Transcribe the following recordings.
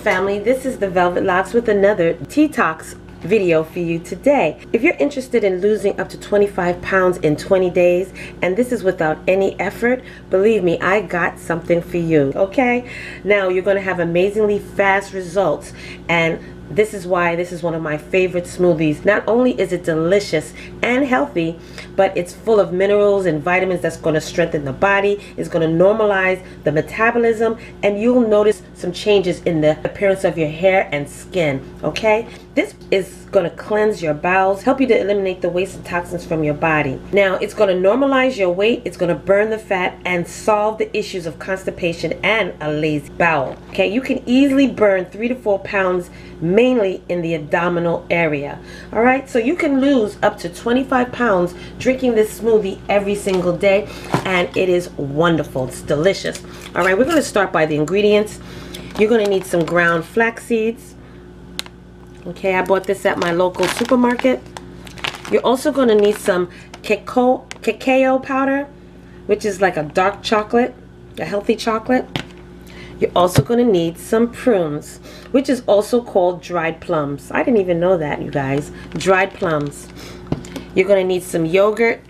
family, this is the Velvet Locks with another detox video for you today. If you're interested in losing up to 25 pounds in 20 days, and this is without any effort, believe me, I got something for you, okay? Now, you're going to have amazingly fast results, and this is why this is one of my favorite smoothies. Not only is it delicious and healthy, but it's full of minerals and vitamins that's going to strengthen the body, it's going to normalize the metabolism, and you'll notice some changes in the appearance of your hair and skin, okay? This is going to cleanse your bowels, help you to eliminate the waste and toxins from your body. Now, it's going to normalize your weight, it's going to burn the fat, and solve the issues of constipation and a lazy bowel, okay? You can easily burn 3 to 4 pounds, mainly in the abdominal area. All right, so you can lose up to 25 pounds drinking this smoothie every single day, and it is wonderful. It's delicious. All right, we're going to start by the ingredients. You're going to need some ground flax seeds. Okay, I bought this at my local supermarket. You're also going to need some cacao powder, which is like a dark chocolate, a healthy chocolate. You're also going to need some prunes, which is also called dried plums. I didn't even know that, you guys. Dried plums. You're going to need some yogurt.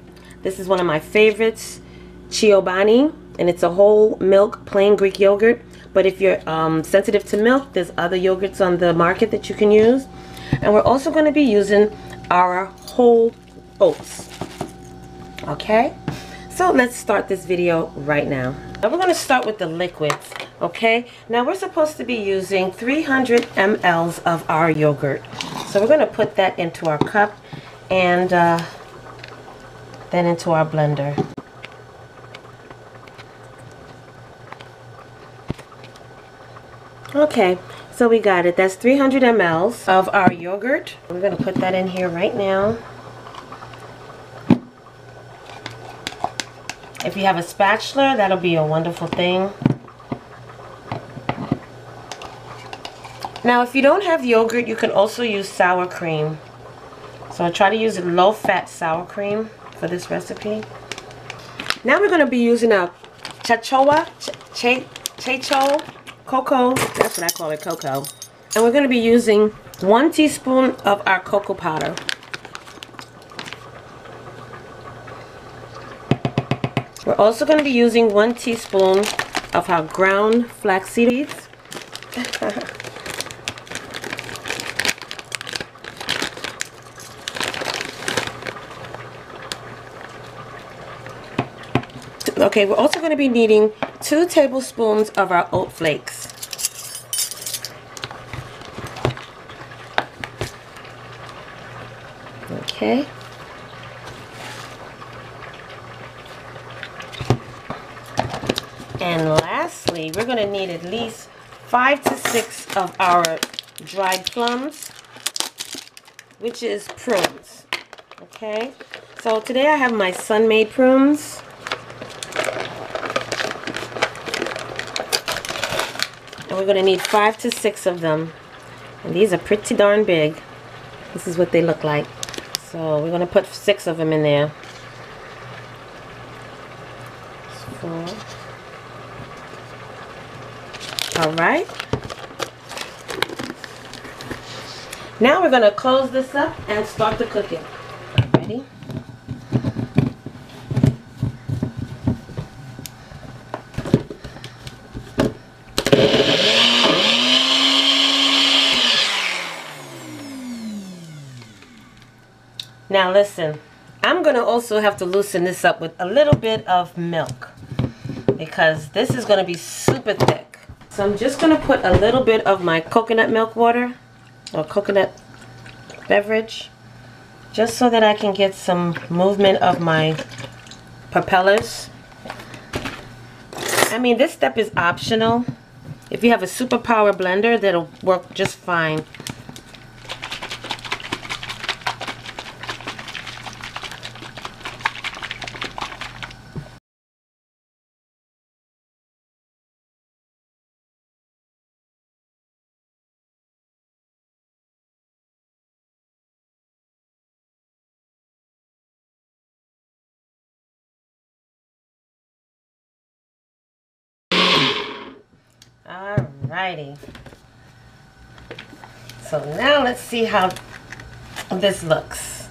This is one of my favorites, Chobani, and it's a whole milk plain Greek yogurt. But if you're sensitive to milk, there's other yogurts on the market that you can use. And we're also going to be using our whole oats. Okay? So let's start this video right now. Now we're going to start with the liquids. Okay, now we're supposed to be using 300 mLs of our yogurt. So we're going to put that into our cup and then into our blender. Okay, so we got it. That's 300 mLs of our yogurt. We're going to put that in here right now. If you have a spatula, that'll be a wonderful thing. Now, if you don't have yogurt, you can also use sour cream. So I try to use a low-fat sour cream for this recipe. Now we're going to be using our cocoa, that's what I call it, cocoa. And we're going to be using 1 teaspoon of our cocoa powder. We're also going to be using 1 teaspoon of our ground flax seeds. Okay, we're also going to be needing 2 tablespoons of our oat flakes. Okay. And lastly, we're going to need at least 5 to 6 of our dried plums, which is prunes. Okay. So today I have my sun-made prunes. And we're going to need 5 to 6 of them. And these are pretty darn big. This is what they look like. So we're going to put 6 of them in there. 4. Alright. Now we're going to close this up and start the cooking. Ready? Now listen, I'm going to also have to loosen this up with a little bit of milk because this is going to be super thick. So I'm just going to put a little bit of my coconut milk water or coconut beverage just so that I can get some movement of my propellers. I mean, this step is optional. If you have a superpower blender, that'll work just fine. Alrighty. So now let's see how this looks.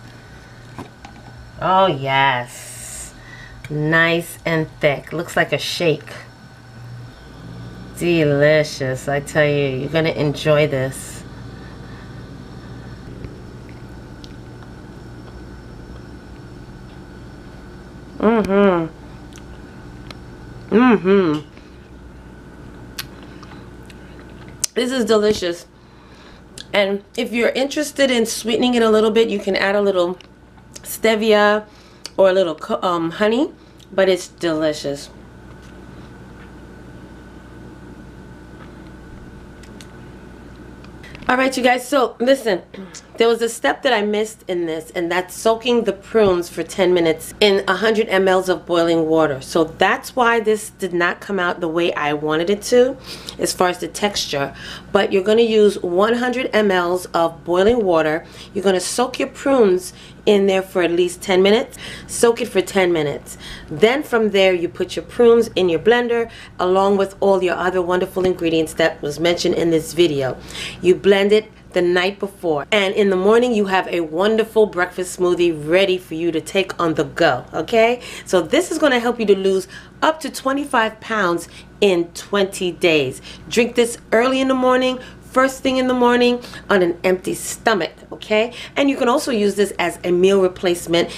Oh yes, nice and thick. Looks like a shake. Delicious, I tell you, you're gonna enjoy this. This is delicious. And if you're interested in sweetening it a little bit, you can add a little stevia or a little honey, but it's delicious. Alright you guys, so listen, there was a step that I missed in this, and that's soaking the prunes for 10 minutes in 100 ml of boiling water. So that's why this did not come out the way I wanted it to as far as the texture. But you're going to use 100 ml of boiling water. You're going to soak your prunes in there for at least 10 minutes. Soak it for 10 minutes. Then from there you put your prunes in your blender along with all your other wonderful ingredients that was mentioned in this video. You blend it the night before, and in the morning you have a wonderful breakfast smoothie ready for you to take on the go. Okay, so this is going to help you to lose up to 25 pounds in 20 days. Drink this early in the morning, first thing in the morning on an empty stomach. Okay, and you can also use this as a meal replacement,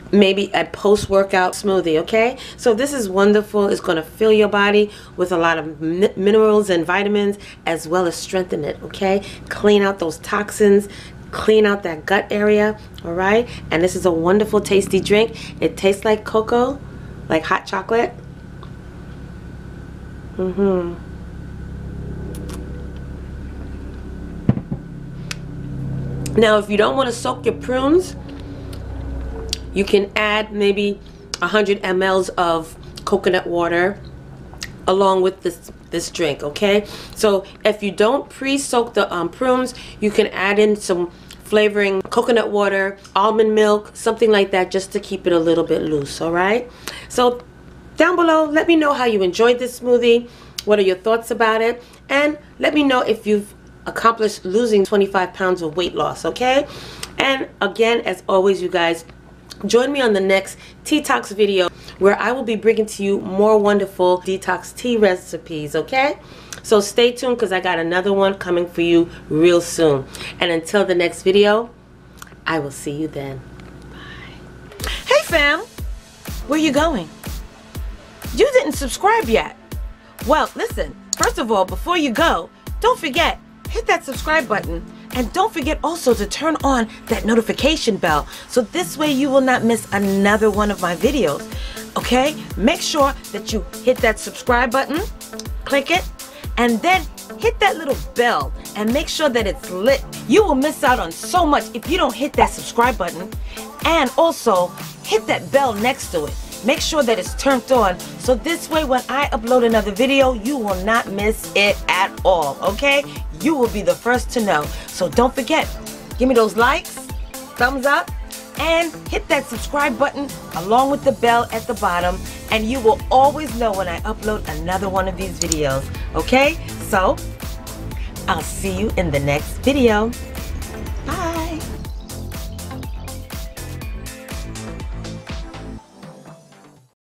maybe a post-workout smoothie. Okay, so this is wonderful. It's going to fill your body with a lot of minerals and vitamins, as well as strengthen it. Okay, clean out those toxins, clean out that gut area. All right, and this is a wonderful tasty drink. It tastes like cocoa, like hot chocolate. Now if you don't want to soak your prunes, you can add maybe 100 ml of coconut water along with this drink. Okay, so if you don't pre-soak the prunes, you can add in some flavoring, coconut water, almond milk, something like that, just to keep it a little bit loose. All right, so down below let me know how you enjoyed this smoothie. What are your thoughts about it? And let me know if you've accomplished losing 25 pounds of weight loss. Okay, and again, as always, you guys, join me on the next detox video where I will be bringing to you more wonderful detox tea recipes. Okay, so stay tuned because I got another one coming for you real soon. And until the next video, I will see you then. Bye. Hey fam, where you going? You didn't subscribe yet. Well, listen, first of all, before you go, don't forget, hit that subscribe button. And don't forget also to turn on that notification bell, so this way you will not miss another one of my videos. Okay? Make sure that you hit that subscribe button, click it, and then hit that little bell and make sure that it's lit. You will miss out on so much if you don't hit that subscribe button, and also hit that bell next to it. Make sure that it's turned on, so this way when I upload another video, you will not miss it at all. Okay? You will be the first to know. So don't forget, give me those likes, thumbs up, and hit that subscribe button along with the bell at the bottom, and you will always know when I upload another one of these videos. Okay? So I'll see you in the next video.